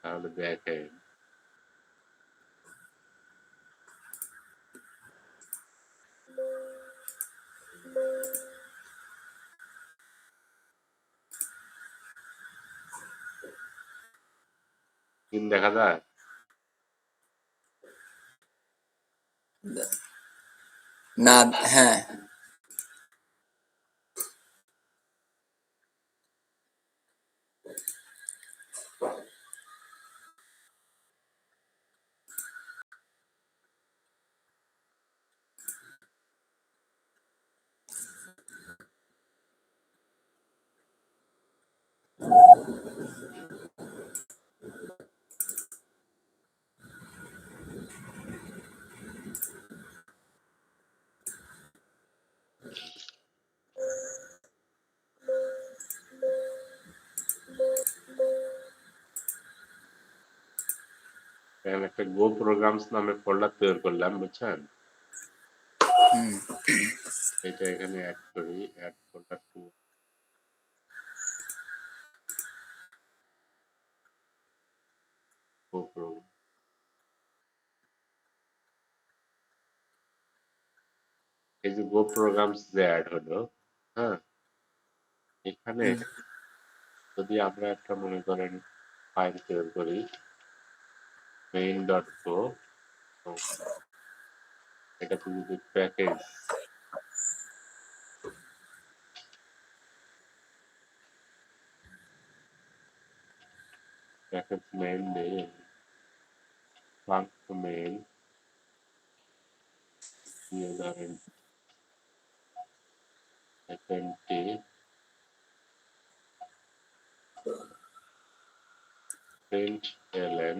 তাহলে দেখেন স্ক্রিন দেখা যায়? না, হ্যাঁ। এখানে একটা গো প্রোগ্রামস নামে ফোল্ডার তৈরি করলাম, বুঝছেন? এটা এখানে অ্যাড করি, add folder to go program. এই যে গো প্রোগ্রামস যে অ্যাড হলো, হ্যাঁ, এখানে যদি আমরা একটা মনে করেন ফাইল তৈরি করি main.go, এটাতে যদি প্যাকেজ মেইন নেই, ফাংশন মেইন দিয়ে ধরেন fmt println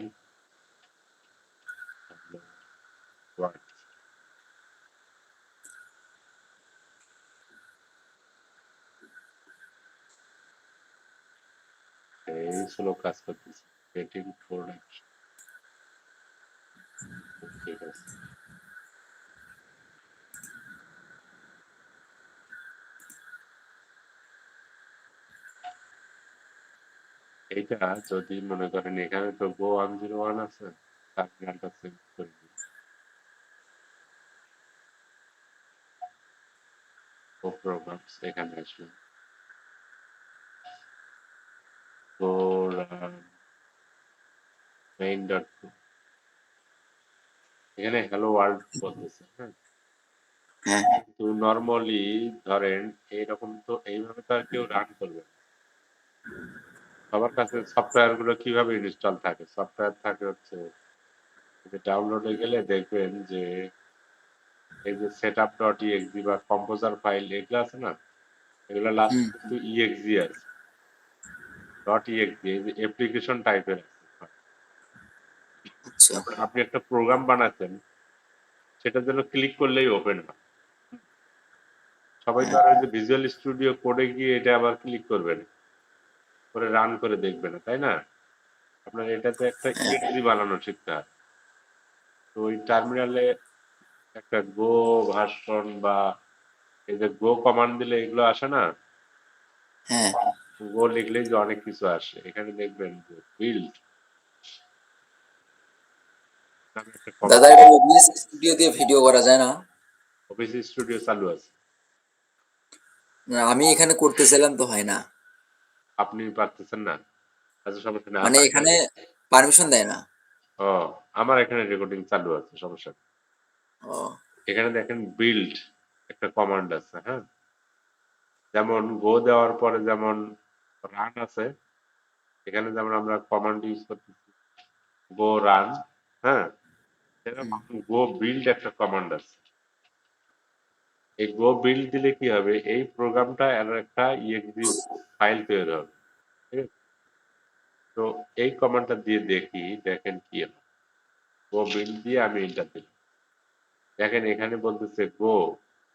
what, এই স্লো কাজ করতেছে, গেটিং প্রোডাকশন, ঠিক আছে। এইটা যদি মনে করেন এখানে তো গো 101 আছে, টার্মিনালটা সেভ করে দিই, গো প্রোগ্রামস এখানে আসবে, গো main.go, এখানে হ্যালো ওয়ার্ল্ড বলতেছে, হ্যাঁ। হ্যাঁ, কিন্তু নর্মালি ধরেন এইরকম তো এইভাবে তো আর কেউ রান করবে না। সবার কাছে সফটওয়্যার গুলো কিভাবে ইনস্টল থাকে? সফটওয়্যার থাকে হচ্ছে ডাউনলোডে গেলে দেখবেন যে এই যে সেটআপ ডট ইএক্সি বা কম্পোজার ফাইল এগুলো আছে না, এগুলো লাস্ট কিন্তু ইএক্সি আছে, ডট ইএক্সি এই যে অ্যাপ্লিকেশন টাইপের আছে। আচ্ছা। তারপর আপনি একটা প্রোগ্রাম বানাচ্ছেন, সেটা যেন ক্লিক করলেই ওপেন হয়। সবাই তো হ্যাঁ, আর ওই যে ভিজুয়াল স্টুডিও কোডে গিয়ে এটা আবার ক্লিক করবে না, করে রান করে দেখবে না, তাই না? আপনার এটাতে একটা ইএক্সি বানানো শিখতে হয়। তো ওই টার্মিনালে একটা গো ভার্সন বা এই যে গো কমান্ড দিলে এগুলো আসে না, হ্যাঁ। গো লিখলেই যে অনেক কিছু আসে, এখানে দেখবেন যে বিল্ড নামে একটা দাদা, কমান্ড, এটা ওবিএস স্টুডিও দিয়ে ভিডিও করা যায় না? অফিস স্টুডিও চালু আছে। না, আমি এখানে করতেছিলাম তো হয় না। আপনি পারতেছেন না? আচ্ছা সমস্যা নেই, মানে আমার এখানে এখানে পারমিশন দেয় না। ও আমার এখানে রেকর্ডিং চালু আছে, সমস্যা নেই। ও, এখানে দেখেন বিল্ড একটা কমান্ড আছে, হ্যাঁ। যেমন গো দেওয়ার পরে যেমন রান আছে, এখানে যেমন আমরা কমান্ড ইউজ করতেছি গো রান, হ্যাঁ, এরকম গো বিল্ড একটা কমান্ড আছে। এই গো বিল্ড দিলে কি হবে, এই প্রোগ্রামটা আর একটা ইএক্সি ফাইল তৈরি হবে, ঠিক আছে? তো এই কমান্ডটা দিয়ে দেখি, দেখেন কি হয়। গো বিল্ড দিয়ে আমি এন্টার দিলাম, দেখেন এখানে বলতেছে গো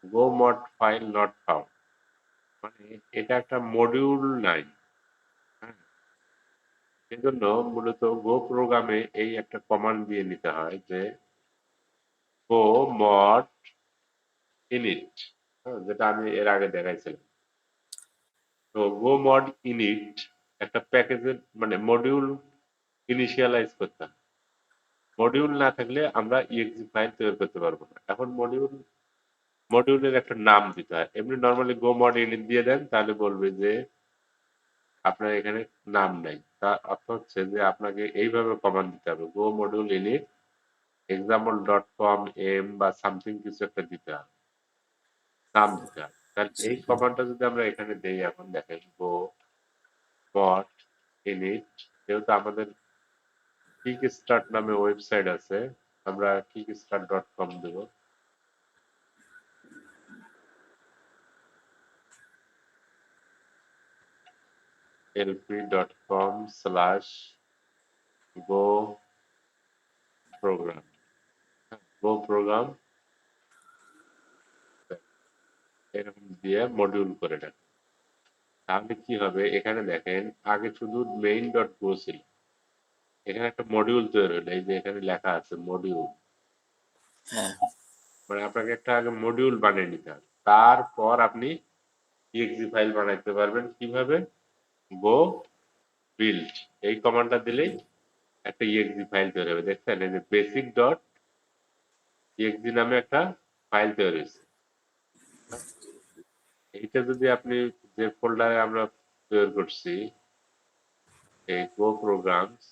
গো মড ফাইল নট ফাউন্ড, মানে এটা একটা মডিউল নাই, হ্যাঁ। সেজন্য মূলত গো প্রোগ্রামে এই একটা কমান্ড দিয়ে নিতে হয় যে গো মড ইনিট, যেটা আমি এর আগে দেখাইছিলাম। তো গো মড ইনিট একটা প্যাকেজের মানে মডিউল ইনিশিয়ালাইজ করতে হবে। মডিউল না থাকলে আমরা exe ফাইল তৈরি করতে পারবো না। এখন মডিউলের একটা নাম দিতে হয়। এমনি নর্মালি গো মড ইনিট দিয়ে দেন, তাহলে বলবে যে আপনার এখানে নাম নাই। তার অর্থ হচ্ছে যে আপনাকে এইভাবে কমান্ড দিতে হবে, গো মডিউল ইনিট example.com এম বা সামথিং কিছু একটা দিতে হবে, নাম দিতে হবে। তাহলে এই কমান্ডটা যদি আমরা এখানে দেই, এখন দেখেন গো মড ইনিট, যেহেতু আমাদের কিক স্টার্ট নামে ওয়েবসাইট আছে, আমরা kickstart.com দেব। lp.com/go program, গো প্রোগ্রাম এরকম দিয়ে মডিউল করে নেন। তাহলে কি হবে, এখানে দেখেন আগে শুধু মেইন ডট গো ছিল, এখানে একটা মডিউল তৈরি হলো। এই যে এখানে লেখা আছে মডিউল, হ্যাঁ, মানে আপনাকে একটা আগে মডিউল বানিয়ে নিতে হবে, তারপর আপনি exe ফাইল বানাইতে পারবেন। কিভাবে? গো বিল্ড এই কমান্ডটা দিলেই একটা exe ফাইল তৈরি হবে। দেখছেন এই যে বেসিক ডট exe নামে একটা ফাইল তৈরি হয়েছে। এইটা যদি আপনি যে ফোল্ডারে আমরা তৈরি করছি, এই গো প্রোগ্রামস,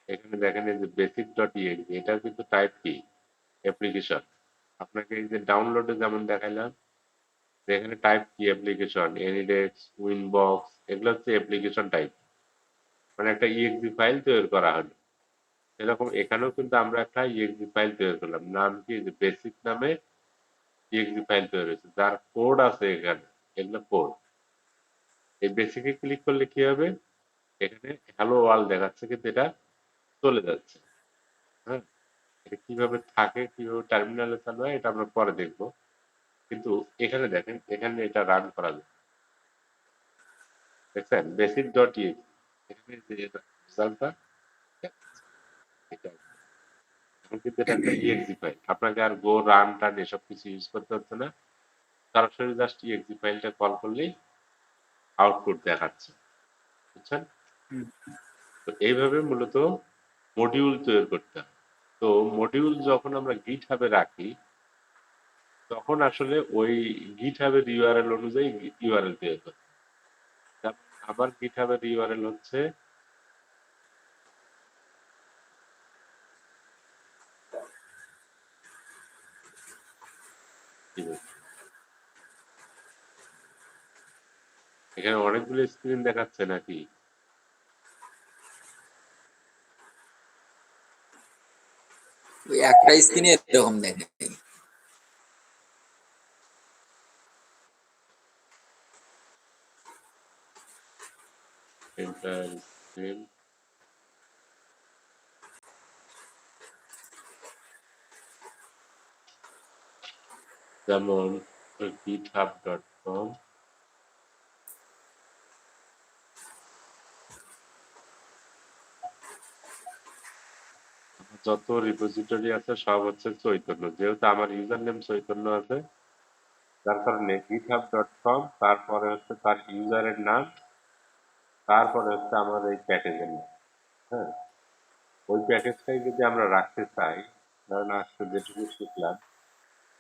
এখানে দেখেন এই যে বেসিক ডট exe, এটার কিন্তু টাইপ কি? অ্যাপ্লিকেশন। আপনাকে এই যে ডাউনলোডে যেমন দেখাইলাম, যে এখানে টাইপ কি? অ্যাপ্লিকেশন, এনিডেক্স, উইনবক্স, এগুলো হচ্ছে অ্যাপ্লিকেশন টাইপ, মানে একটা exe ফাইল তৈরি করা হলো। এরকম এখানেও কিন্তু আমরা একটা exe ফাইল তৈরি করলাম, নাম কি? যে বেসিক নামে exe ফাইল তৈরি হয়েছে, যার কোড আছে এখানে, এগুলো কোড। এই বেসিকে ক্লিক করলে কি হবে, এখানে হ্যালো ওয়ার্ল্ড দেখাচ্ছে, কিন্তু এটা চলে যাচ্ছে। হ্যাঁ, এটা কিভাবে থাকে, কিভাবে টার্মিনালে চালু হয়, এটা আমরা পরে দেখবো। কিন্তু এখানে দেখেন, এখানে এটা রান করা যায়। দেখছেন বেসিক ডট এখানে যে রেজাল্টটা দেখাচ্ছে, এটা এখন কিন্তু এটা একটা exe ফাইল। আপনাকে আর গো রান টান এসব কিছু ইউজ করতে হচ্ছে না, সরাসরি জাস্ট exe ফাইলটা কল করলেই আউটপুট দেখাচ্ছে। বুঝছেন? তো এইভাবে মূলত মডিউল তৈরি করতে হয়। তো মডিউল যখন আমরা গিট হাবে রাখি, তখন আসলে ওই গিট হাবের ইউআরএল অনুযায়ী ইউআরএল তৈরি করতে হয়। যেমন আমার গিট হাবের ইউআরএল হচ্ছে, কি বলবো, এখানে অনেকগুলো স্ক্রিন দেখাচ্ছে নাকি? ওই একটা স্ক্রিনে এরকম দেখে। এন্টার স্ক্রিন, যেমন github.com, যত রিপোজিটরি আছে সব হচ্ছে চৈতন্য, যেহেতু আমার ইউজার নেম চৈতন্য আছে, যার কারণে github.com, তারপরে হচ্ছে তার ইউজারের নাম, তারপরে হচ্ছে আমার এই প্যাকেজের নাম। হ্যাঁ, ওই প্যাকেজটাই যদি আমরা রাখতে চাই, ধরেন আজকে যেটুকু শিখলাম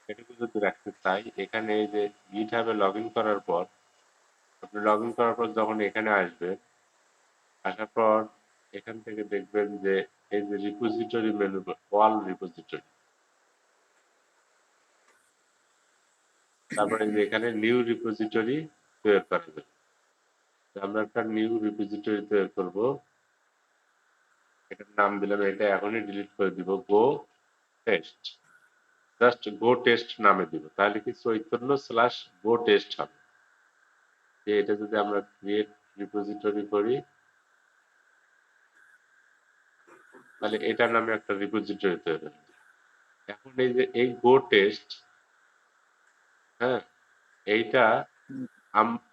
সেটুকু যদি রাখতে চাই, এখানে এই যে গিটহাবে লগ ইন করার পর, আপনি লগ ইন করার পর যখন এখানে আসবে, আসার পর এখান থেকে দেখবেন যে এই যে রিপোজিটরি মেনু, অল রিপোজিটরি, তারপরে যে এখানে নিউ রিপোজিটরি তৈরি করা যাবে। তো আমরা একটা নিউ রিপোজিটরি তৈরি করব, এটার নাম দিলাম, এটা এখনই ডিলিট করে দিব, গো টেস্ট। জাস্ট গো টেস্ট নামে দিব, তাহলে কি চৈতন্য স্ল্যাশ গো টেস্ট হবে। যে এটা যদি আমরা ক্রিয়েট রিপোজিটরি করি, তাহলে এটার নামে একটা রিপোজিটরি তৈরি হবে। এখন এই যে এই গো টেস্ট, হ্যাঁ, এইটা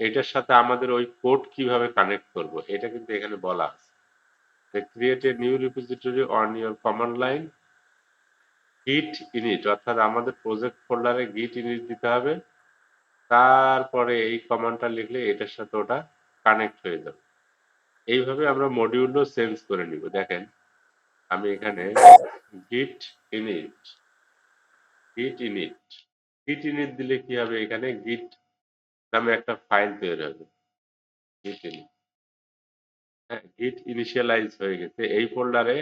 এটার সাথে আমাদের ওই কোড কিভাবে কানেক্ট করব, এটা কিন্তু এখানে বলা আছে যে create a new repository on your command line গিট ইনিট, অর্থাৎ আমাদের প্রজেক্ট ফোল্ডারে গিট ইনিট দিতে হবে, তারপরে এই কমান্ডটা লিখলে এটার সাথে ওটা কানেক্ট হয়ে যাবে। এইভাবে আমরা মডিউলও চেঞ্জ করে নিব। দেখেন আমি এখানে git init git init git init দিলে কি হবে, এখানে git নামে একটা ফাইল তৈরি হবে। git init, হ্যাঁ, git ইনিশিয়ালাইজ হয়ে গেছে। এই ফোল্ডারে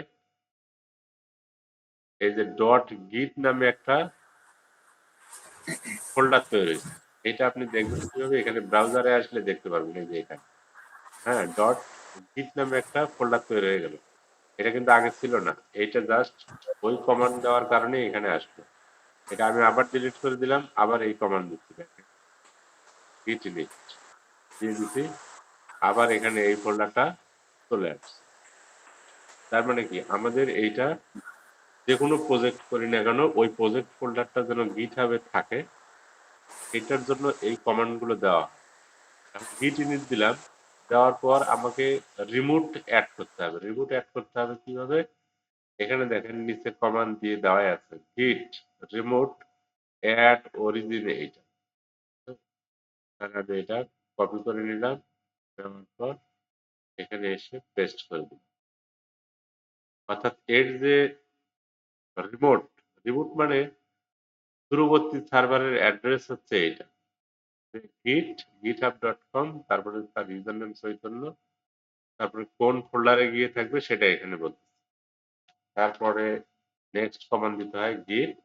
এই যে ডট গিট নামে একটা ফোল্ডার তৈরি হয়েছে। এটা আপনি দেখবেন কিভাবে, এখানে ব্রাউজারে আসলে দেখতে পারবেন এই যে এখানে, হ্যাঁ, ডট গিট নামে একটা ফোল্ডার তৈরি হয়ে গেল। এটা কিন্তু আগে ছিল না, এইটা জাস্ট ওই কমান্ড দেওয়ার কারণে এখানে আসলো। এটা আমি আবার ডিলিট করে দিলাম, আবার এই কমান্ড দিচ্ছি, দেখেন git init দিয়ে দিছি, আবার এখানে এই ফোল্ডারটা চলে আসছে। তার মানে কি, আমাদের এইটা যে কোনো প্রজেক্ট করি না কেন ওই প্রজেক্ট ফোল্ডারটা যেন গিটহাবে থাকে, এটার জন্য এই কমান্ড গুলো দেওয়া। গিট ইনিট দিলাম, দেওয়ার পর আমাকে রিমোট অ্যাড করতে হবে। রিমোট অ্যাড করতে হবে কিভাবে, এখানে দেখেন নিচে কমান্ড দিয়ে দেওয়া আছে গিট রিমোট অ্যাড অরিজিন। এইটা তাহলে আমি এটা কপি করে নিলাম, নেওয়ার পর এখানে এসে পেস্ট করে দিলাম। অর্থাৎ এর যে রিমোট, রিমোট মানে দূরবর্তী সার্ভারের অ্যাড্রেস হচ্ছে এইটা, গিট github.com, তারপরে তার ইউজার নেম চৈতন্য, তারপরে কোন ফোল্ডারে গিয়ে থাকবে সেটা এখানে বলতে। তারপরে নেক্সট কমান্ড দিতে হয় git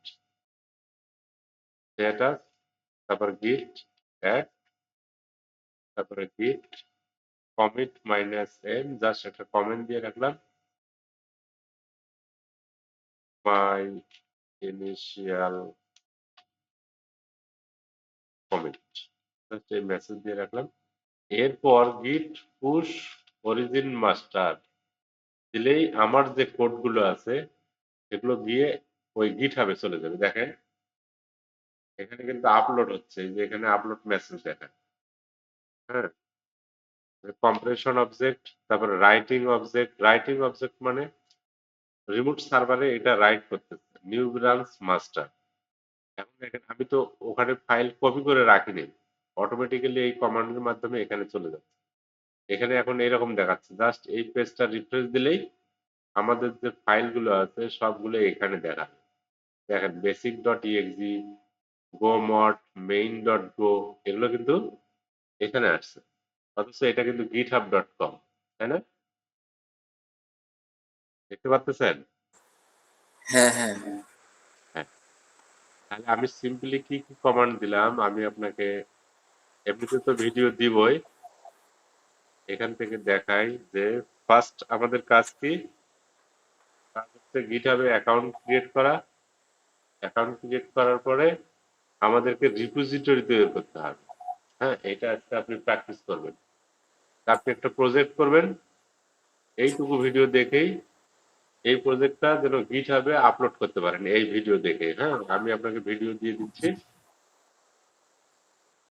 status, তারপর git add, তারপরে git commit -m, জাস্ট একটা কমেন্ট দিয়ে রাখলাম, my initial commit, জাস্ট এই মেসেজ দিয়ে রাখলাম। এরপর git push origin master দিলেই আমার যে কোডগুলো আছে সেগুলো গিয়ে ওই গিটহাবে চলে যাবে। দেখেন এখানে কিন্তু আপলোড হচ্ছে, এই যে এখানে আপলোড মেসেজ দেখেন, হ্যাঁ, কম্প্রেশন অবজেক্ট, তারপরে রাইটিং অবজেক্ট মানে রিমোট সার্ভারে এটা রাইট করতেছে, নিউ ব্রাঞ্চ মাস্টার। এখন দেখেন আমি তো ওখানে ফাইল কপি করে রাখিনি, অটোমেটিক্যালি এই কমান্ডের মাধ্যমে এখানে চলে যাচ্ছে। এখানে এখন এরকম দেখাচ্ছে, জাস্ট এই পেজটা রিফ্রেশ দিলেই আমাদের যে ফাইলগুলো আছে সবগুলো এখানে দেখাবে। দেখেন বেসিক ডট ইএক্সি, গো মড, মেইন ডট গো, এগুলো কিন্তু এখানে আসছে, অথচ এটা কিন্তু github.com, তাই না? দেখতে পাচ্ছেন? হ্যাঁ, হ্যাঁ। হ্যাঁ, তাহলে আমি সিম্পলি কি কি কমান্ড দিলাম আমি আপনাকে, এমনিতে তো ভিডিও দিবই, এখান থেকে দেখাই যে ফার্স্ট আমাদের কাজ কি, কাজ হচ্ছে গিটহাবে অ্যাকাউন্ট ক্রিয়েট করা। অ্যাকাউন্ট ক্রিয়েট করার পরে আমাদেরকে রিপোজিটরি তৈরি করতে হবে। হ্যাঁ, এটা আজকে আপনি প্র্যাকটিস করবেন। আপনি একটা প্রজেক্ট করবেন, এইটুকু ভিডিও দেখেই এই প্রজেক্টটা যেন গিটহাবে আপলোড করতে পারেন এই ভিডিও দেখে। হ্যাঁ, আমি আপনাকে ভিডিও দিয়ে দিচ্ছি,